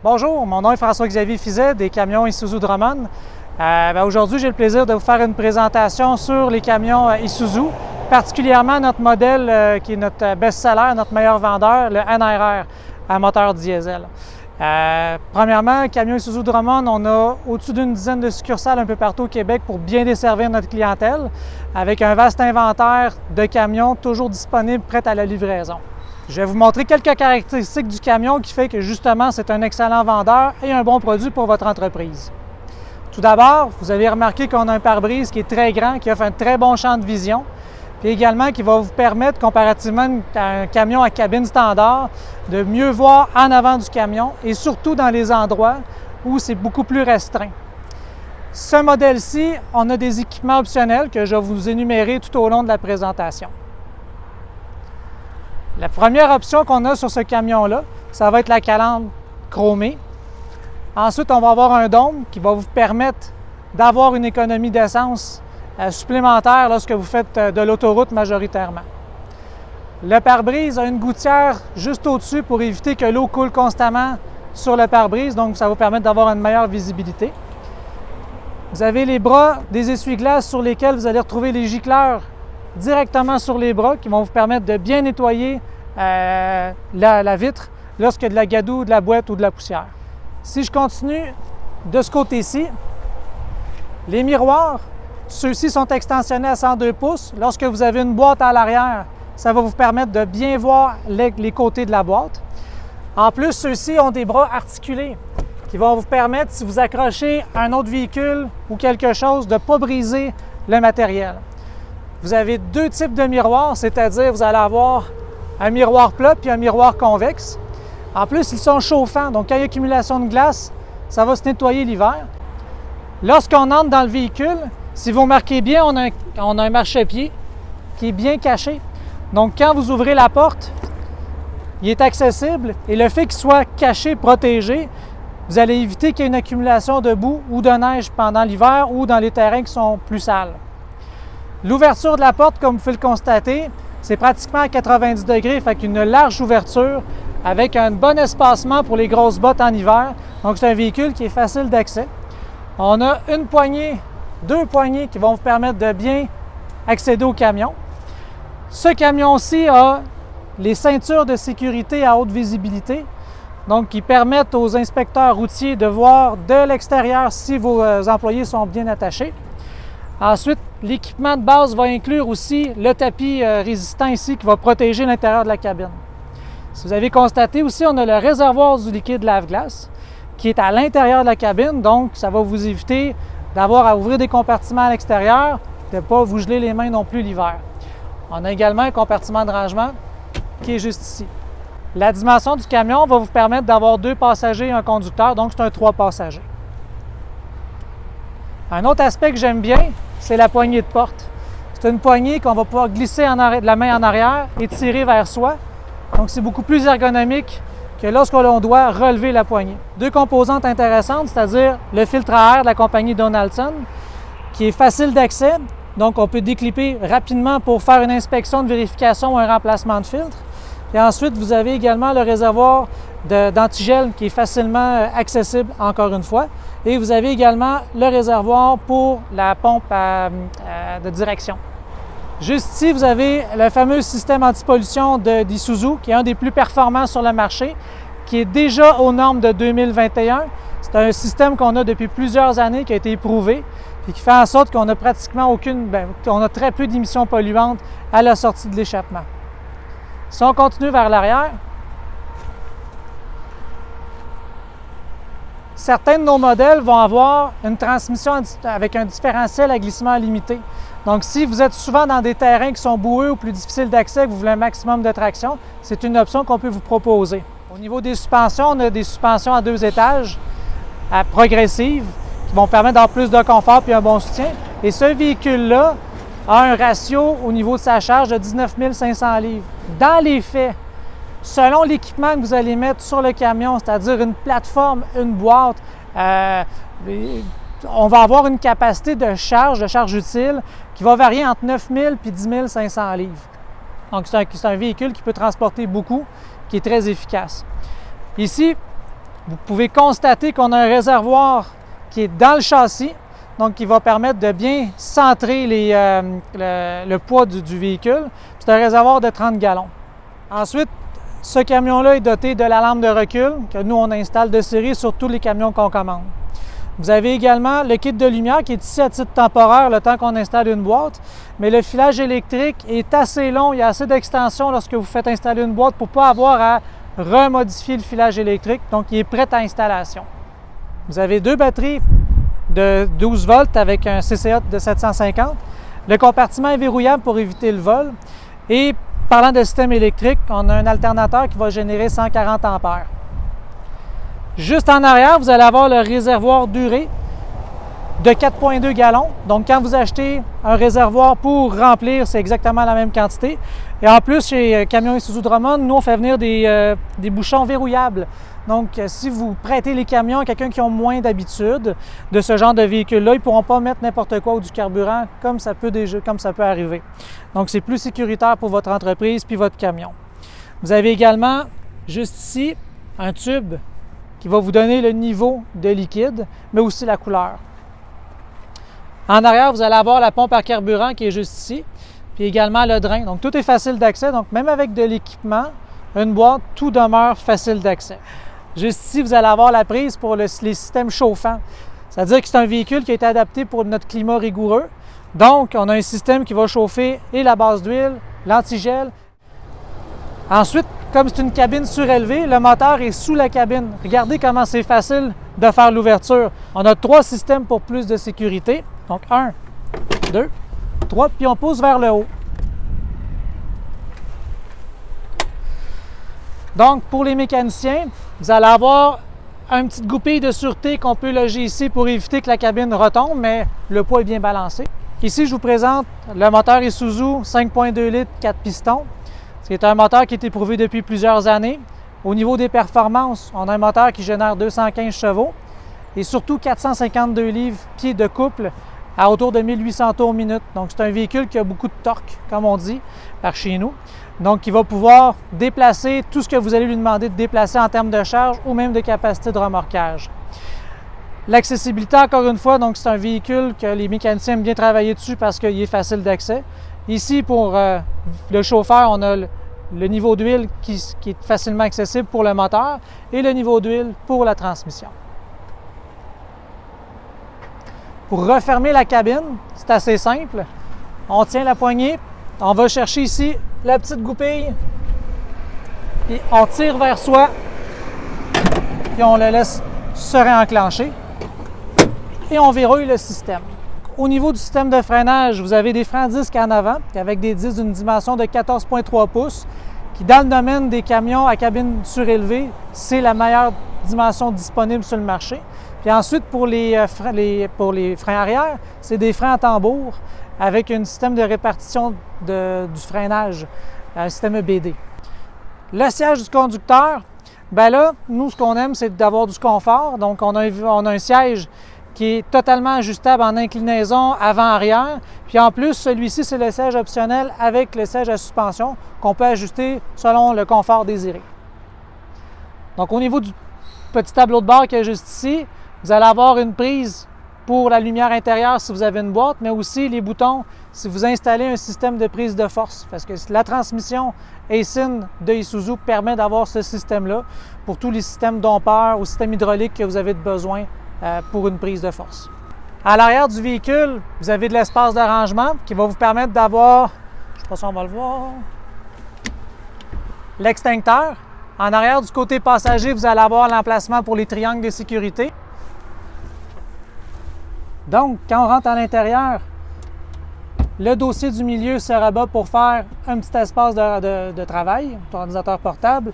Bonjour, mon nom est François-Xavier Fizet des camions Isuzu Drummond. Aujourd'hui, j'ai le plaisir de vous faire une présentation sur les camions Isuzu, particulièrement notre modèle qui est notre best-seller, notre meilleur vendeur, le NRR à moteur diesel. Premièrement, camion Isuzu Drummond, on a au-dessus d'une dizaine de succursales un peu partout au Québec pour bien desservir notre clientèle, avec un vaste inventaire de camions toujours disponibles, prêts à la livraison. Je vais vous montrer quelques caractéristiques du camion qui fait que justement c'est un excellent vendeur et un bon produit pour votre entreprise. Tout d'abord, vous avez remarqué qu'on a un pare-brise qui est très grand, qui offre un très bon champ de vision, puis également qui va vous permettre, comparativement à un camion à cabine standard, de mieux voir en avant du camion et surtout dans les endroits où c'est beaucoup plus restreint. Ce modèle-ci, on a des équipements optionnels que je vais vous énumérer tout au long de la présentation. La première option qu'on a sur ce camion-là, ça va être la calandre chromée. Ensuite, on va avoir un dôme qui va vous permettre d'avoir une économie d'essence supplémentaire lorsque vous faites de l'autoroute majoritairement. Le pare-brise a une gouttière juste au-dessus pour éviter que l'eau coule constamment sur le pare-brise, donc ça va vous permettre d'avoir une meilleure visibilité. Vous avez les bras des essuie-glaces sur lesquels vous allez retrouver les gicleurs directement sur les bras qui vont vous permettre de bien nettoyer la vitre lorsqu'il y a de la gadoue, de la boîte ou de la poussière. Si je continue de ce côté-ci, les miroirs, ceux-ci sont extensionnés à 102 pouces. Lorsque vous avez une boîte à l'arrière, ça va vous permettre de bien voir les côtés de la boîte. En plus, ceux-ci ont des bras articulés qui vont vous permettre, si vous accrochez un autre véhicule ou quelque chose, de ne pas briser le matériel. Vous avez deux types de miroirs, c'est-à-dire vous allez avoir un miroir plat puis un miroir convexe. En plus, ils sont chauffants, donc quand il y a accumulation de glace, ça va se nettoyer l'hiver. Lorsqu'on entre dans le véhicule, si vous remarquez bien, on a un marchepied qui est bien caché. Donc quand vous ouvrez la porte, il est accessible et le fait qu'il soit caché, protégé, vous allez éviter qu'il y ait une accumulation de boue ou de neige pendant l'hiver ou dans les terrains qui sont plus sales. L'ouverture de la porte, comme vous pouvez le constater, c'est pratiquement à 90 degrés, fait qu'une large ouverture avec un bon espacement pour les grosses bottes en hiver. Donc, c'est un véhicule qui est facile d'accès. On a une poignée, deux poignées qui vont vous permettre de bien accéder au camion. Ce camion-ci a les ceintures de sécurité à haute visibilité, donc qui permettent aux inspecteurs routiers de voir de l'extérieur si vos employés sont bien attachés. Ensuite, l'équipement de base va inclure aussi le tapis résistant ici qui va protéger l'intérieur de la cabine. Si vous avez constaté aussi, on a le réservoir du liquide lave-glace qui est à l'intérieur de la cabine, donc ça va vous éviter d'avoir à ouvrir des compartiments à l'extérieur, de ne pas vous geler les mains non plus l'hiver. On a également un compartiment de rangement qui est juste ici. La dimension du camion va vous permettre d'avoir 2 passagers et un conducteur, donc c'est un 3 passagers. Un autre aspect que j'aime bien, c'est la poignée de porte. C'est une poignée qu'on va pouvoir glisser de la main en arrière et tirer vers soi. Donc, c'est beaucoup plus ergonomique que lorsque l'on doit relever la poignée. 2 composantes intéressantes, c'est-à-dire le filtre à air de la compagnie Donaldson, qui est facile d'accès. Donc, on peut déclipper rapidement pour faire une inspection de vérification ou un remplacement de filtre. Et ensuite, vous avez également le réservoir d'antigel qui est facilement accessible, encore une fois. Et vous avez également le réservoir pour la pompe de direction. Juste ici, vous avez le fameux système antipollution d'Isuzu, qui est un des plus performants sur le marché, qui est déjà aux normes de 2021. C'est un système qu'on a depuis plusieurs années, qui a été éprouvé, et qui fait en sorte qu'on a pratiquement on a très peu d'émissions polluantes à la sortie de l'échappement. Si on continue vers l'arrière, certains de nos modèles vont avoir une transmission avec un différentiel à glissement limité. Donc, si vous êtes souvent dans des terrains qui sont boueux ou plus difficiles d'accès, que vous voulez un maximum de traction, c'est une option qu'on peut vous proposer. Au niveau des suspensions, on a des suspensions à 2 étages, progressives, qui vont permettre d'avoir plus de confort et un bon soutien. Et ce véhicule-là a un ratio au niveau de sa charge de 19 500 livres. Dans les faits, selon l'équipement que vous allez mettre sur le camion, c'est-à-dire une plateforme, une boîte, on va avoir une capacité de charge utile qui va varier entre 9 000 et 10 500 livres. Donc, c'est un véhicule qui peut transporter beaucoup, qui est très efficace. Ici, Vous pouvez constater qu'on a un réservoir qui est dans le châssis, donc qui va permettre de bien centrer le poids du véhicule. C'est un réservoir de 30 gallons. Ensuite, ce camion-là est doté de la lampe de recul que nous, on installe de série sur tous les camions qu'on commande. Vous avez également le kit de lumière qui est ici à titre temporaire le temps qu'on installe une boîte, mais le filage électrique est assez long, il y a assez d'extension lorsque vous faites installer une boîte pour ne pas avoir à remodifier le filage électrique, donc il est prêt à installation. Vous avez deux batteries de 12 volts avec un CCA de 750. Le compartiment est verrouillable pour éviter le vol. Et parlant de système électrique, on a un alternateur qui va générer 140 ampères. Juste en arrière, vous allez avoir le réservoir durée de 4,2 gallons. Donc, quand vous achetez un réservoir pour remplir, c'est exactement la même quantité. Et en plus, chez Camions Isuzu Drummond, nous, on fait venir des bouchons verrouillables. Donc, si vous prêtez les camions à quelqu'un qui a moins d'habitude de ce genre de véhicule-là, ils ne pourront pas mettre n'importe quoi ou du carburant comme ça peut arriver. Donc, c'est plus sécuritaire pour votre entreprise puis votre camion. Vous avez également, juste ici, un tube qui va vous donner le niveau de liquide, mais aussi la couleur. En arrière, vous allez avoir la pompe à carburant qui est juste ici, puis également le drain. Donc, tout est facile d'accès. Donc, même avec de l'équipement, une boîte, tout demeure facile d'accès. Juste ici, vous allez avoir la prise pour les systèmes chauffants. C'est-à-dire que c'est un véhicule qui a été adapté pour notre climat rigoureux. Donc, on a un système qui va chauffer et la base d'huile, l'antigel. Ensuite, comme c'est une cabine surélevée, le moteur est sous la cabine. Regardez comment c'est facile de faire l'ouverture. On a 3 systèmes pour plus de sécurité. Donc, 1, 2, 3, puis on pousse vers le haut. Donc, pour les mécaniciens, vous allez avoir une petite goupille de sûreté qu'on peut loger ici pour éviter que la cabine retombe, mais le poids est bien balancé. Ici, je vous présente le moteur Isuzu 5.2 litres 4 pistons. C'est un moteur qui est éprouvé depuis plusieurs années. Au niveau des performances, on a un moteur qui génère 215 chevaux et surtout 452 livres-pieds de couple à autour de 1800 tours minute. Donc, c'est un véhicule qui a beaucoup de torque, comme on dit, par chez nous. Donc, il va pouvoir déplacer tout ce que vous allez lui demander de déplacer en termes de charge ou même de capacité de remorquage. L'accessibilité, encore une fois, donc c'est un véhicule que les mécaniciens aiment bien travailler dessus parce qu'il est facile d'accès. Ici, pour le chauffeur, on a le niveau d'huile qui est facilement accessible pour le moteur et le niveau d'huile pour la transmission. Pour refermer la cabine, c'est assez simple. On tient la poignée, on va chercher ici la petite goupille, puis on tire vers soi, puis on le laisse se réenclencher et on verrouille le système. Au niveau du système de freinage, vous avez des freins à disque en avant avec des disques d'une dimension de 14,3 pouces qui, dans le domaine des camions à cabine surélevée, c'est la meilleure dimension disponible sur le marché. Puis ensuite, pour les freins arrière, c'est des freins à tambour avec un système de répartition du freinage, un système EBD. Le siège du conducteur, bien là, nous, ce qu'on aime, c'est d'avoir du confort. Donc, on a un siège qui est totalement ajustable en inclinaison avant-arrière. Puis en plus, celui-ci, c'est le siège optionnel avec le siège à suspension qu'on peut ajuster selon le confort désiré. Donc, au niveau du petit tableau de bord qui est juste ici, vous allez avoir une prise pour la lumière intérieure si vous avez une boîte, mais aussi les boutons si vous installez un système de prise de force. Parce que la transmission Aisin de Isuzu permet d'avoir ce système-là pour tous les systèmes dompeurs ou systèmes hydrauliques que vous avez besoin pour une prise de force. À l'arrière du véhicule, vous avez de l'espace de rangement qui va vous permettre d'avoir, je ne sais pas si on va le voir, l'extincteur. En arrière du côté passager, vous allez avoir l'emplacement pour les triangles de sécurité. Donc, quand on rentre à l'intérieur, le dossier du milieu se rabat pour faire un petit espace de travail, pour ordinateur portable.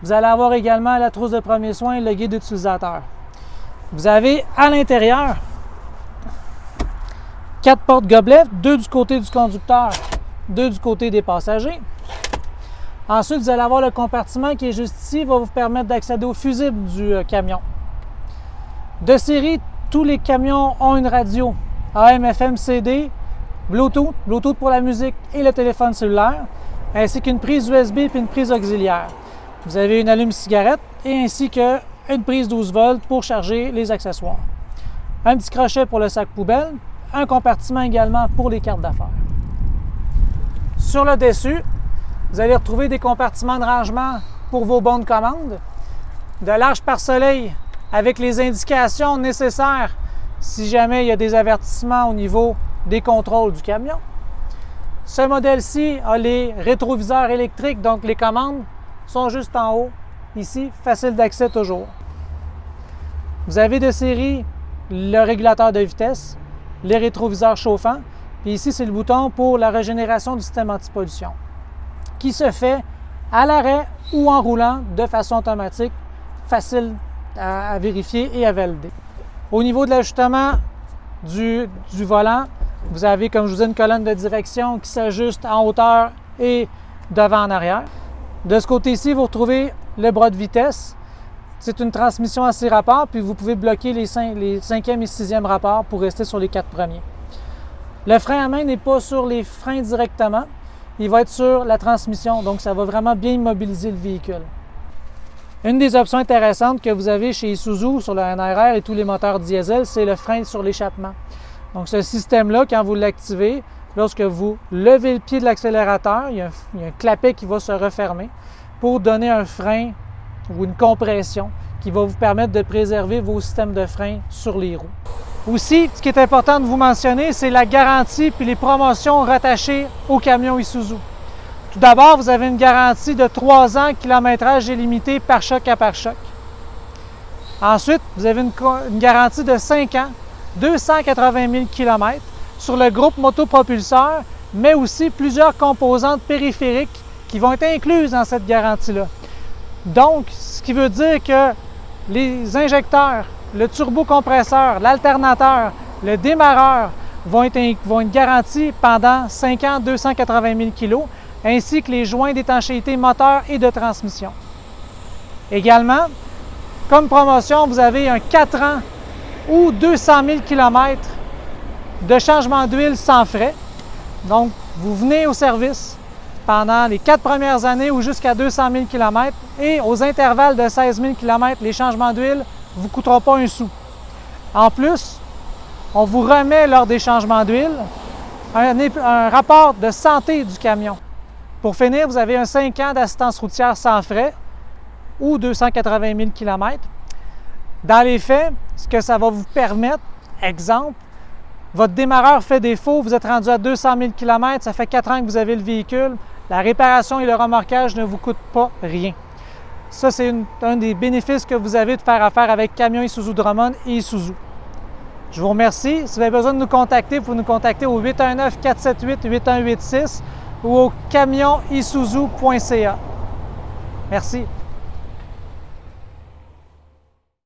Vous allez avoir également la trousse de premiers soins et le guide utilisateur. Vous avez à l'intérieur 4 portes-gobelets, 2 du côté du conducteur, 2 du côté des passagers. Ensuite, vous allez avoir le compartiment qui est juste ici, qui va vous permettre d'accéder au fusible du camion. De série, tous les camions ont une radio AM, FM, CD, Bluetooth pour la musique et le téléphone cellulaire, ainsi qu'une prise USB et une prise auxiliaire. Vous avez une allume-cigarette et ainsi que une prise 12 volts pour charger les accessoires. Un petit crochet pour le sac poubelle, un compartiment également pour les cartes d'affaires. Sur le dessus, vous allez retrouver des compartiments de rangement pour vos bons de commande, de larges pare-soleil avec les indications nécessaires si jamais il y a des avertissements au niveau des contrôles du camion. Ce modèle-ci a les rétroviseurs électriques, donc les commandes sont juste en haut, ici, facile d'accès toujours. Vous avez de série le régulateur de vitesse, les rétroviseurs chauffants, puis ici, c'est le bouton pour la régénération du système anti-pollution, qui se fait à l'arrêt ou en roulant de façon automatique, facile à vérifier et à valider. Au niveau de l'ajustement du volant, vous avez, comme je vous disais, une colonne de direction qui s'ajuste en hauteur et devant en arrière. De ce côté-ci, vous retrouvez le bras de vitesse. C'est une transmission à 6 rapports, puis vous pouvez bloquer les 5e et 6e rapports pour rester sur les 4 premiers. Le frein à main n'est pas sur les freins directement, il va être sur la transmission, donc ça va vraiment bien immobiliser le véhicule. Une des options intéressantes que vous avez chez Isuzu sur le NRR et tous les moteurs diesel, c'est le frein sur l'échappement. Donc ce système-là, quand vous l'activez, lorsque vous levez le pied de l'accélérateur, il y a un clapet qui va se refermer pour donner un frein ou une compression qui va vous permettre de préserver vos systèmes de frein sur les roues. Aussi, ce qui est important de vous mentionner, c'est la garantie puis les promotions rattachées au camion Isuzu. Tout d'abord, vous avez une garantie de 3 ans, kilométrage illimité pare-choc à pare-choc. Ensuite, vous avez une garantie de 5 ans, 280 000 km sur le groupe motopropulseur, mais aussi plusieurs composantes périphériques qui vont être incluses dans cette garantie-là. Donc, ce qui veut dire que les injecteurs, le turbocompresseur, l'alternateur, le démarreur vont être garantis pendant 5 ans, 280 000 kg, ainsi que les joints d'étanchéité moteur et de transmission. Également, comme promotion, vous avez un 4 ans ou 200 000 km de changement d'huile sans frais. Donc, vous venez au service pendant les 4 premières années ou jusqu'à 200 000 km et aux intervalles de 16 000 km, les changements d'huile ne vous coûteront pas un sou. En plus, on vous remet lors des changements d'huile un rapport de santé du camion. Pour finir, vous avez un 5 ans d'assistance routière sans frais ou 280 000 km. Dans les faits, ce que ça va vous permettre, exemple, votre démarreur fait défaut, vous êtes rendu à 200 000 km, ça fait 4 ans que vous avez le véhicule, la réparation et le remorquage ne vous coûtent pas rien. Ça, c'est un des bénéfices que vous avez de faire affaire avec Camions Isuzu Drummond et Isuzu. Je vous remercie. Si vous avez besoin de nous contacter, vous pouvez nous contacter au 819-478-8186 ou au camionisuzu.ca. Merci.